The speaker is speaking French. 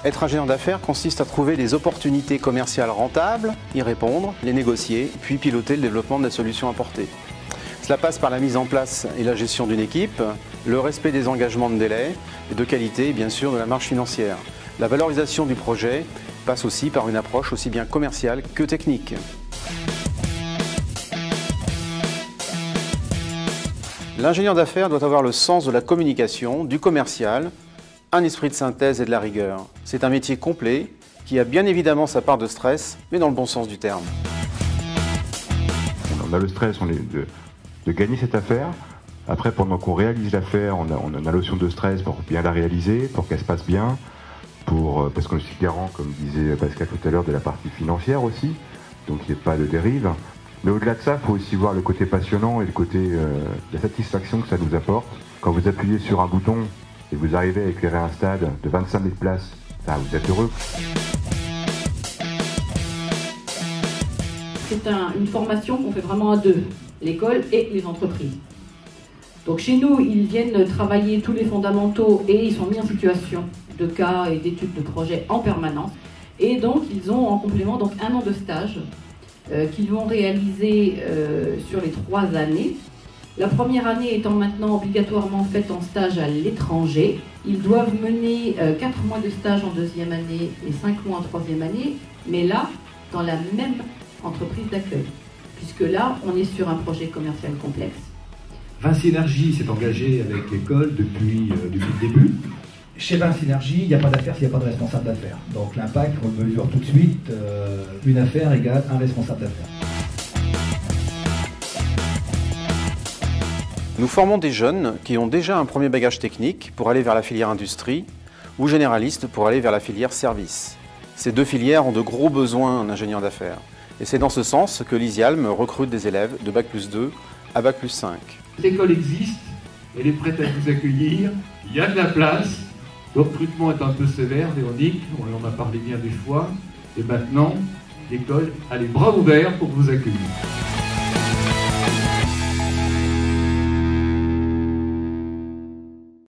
Être ingénieur d'affaires consiste à trouver des opportunités commerciales rentables, y répondre, les négocier, puis piloter le développement des solutions apportées. Cela passe par la mise en place et la gestion d'une équipe, le respect des engagements de délai et de qualité et bien sûr de la marge financière. La valorisation du projet passe aussi par une approche aussi bien commerciale que technique. L'ingénieur d'affaires doit avoir le sens de la communication, du commercial, un esprit de synthèse et de la rigueur. C'est un métier complet qui a bien évidemment sa part de stress, mais dans le bon sens du terme. On a le stress de gagner cette affaire. Après, pendant qu'on réalise l'affaire, on a la notion de stress pour bien la réaliser, pour qu'elle se passe bien, parce qu'on est aussi garant, comme disait Pascal tout à l'heure, de la partie financière aussi, donc il n'y ait pas de dérive. Mais au-delà de ça, il faut aussi voir le côté passionnant et le côté la satisfaction que ça nous apporte. Quand vous appuyez sur un bouton et vous arrivez à éclairer un stade de 25 000 places, vous êtes heureux. C'est une formation qu'on fait vraiment à deux, l'école et les entreprises. Donc chez nous, ils viennent travailler tous les fondamentaux et ils sont mis en situation de cas et d'études de projets en permanence. Et donc ils ont en complément donc 1 an de stage qu'ils vont réaliser sur les 3 années. La première année étant maintenant obligatoirement faite en stage à l'étranger. Ils doivent mener 4 mois de stage en 2e année et 5 mois en 3e année, mais là, dans la même entreprise d'accueil, puisque là, on est sur un projet commercial complexe. Vinci Énergie s'est engagé avec l'école depuis le début. Chez Vinci Énergie, il n'y a pas d'affaires s'il n'y a pas de responsable d'affaires. Donc l'impact, on le mesure tout de suite, une affaire égale un responsable d'affaires. Nous formons des jeunes qui ont déjà un premier bagage technique pour aller vers la filière industrie ou généralistes pour aller vers la filière service. Ces 2 filières ont de gros besoins en ingénieurs d'affaires. Et c'est dans ce sens que l'ISIALM recrute des élèves de Bac+2 à Bac+5. L'école existe, elle est prête à vous accueillir, il y a de la place, le recrutement est un peu sévère, Véronique, on en a parlé bien des fois, et maintenant, l'école a les bras ouverts pour vous accueillir.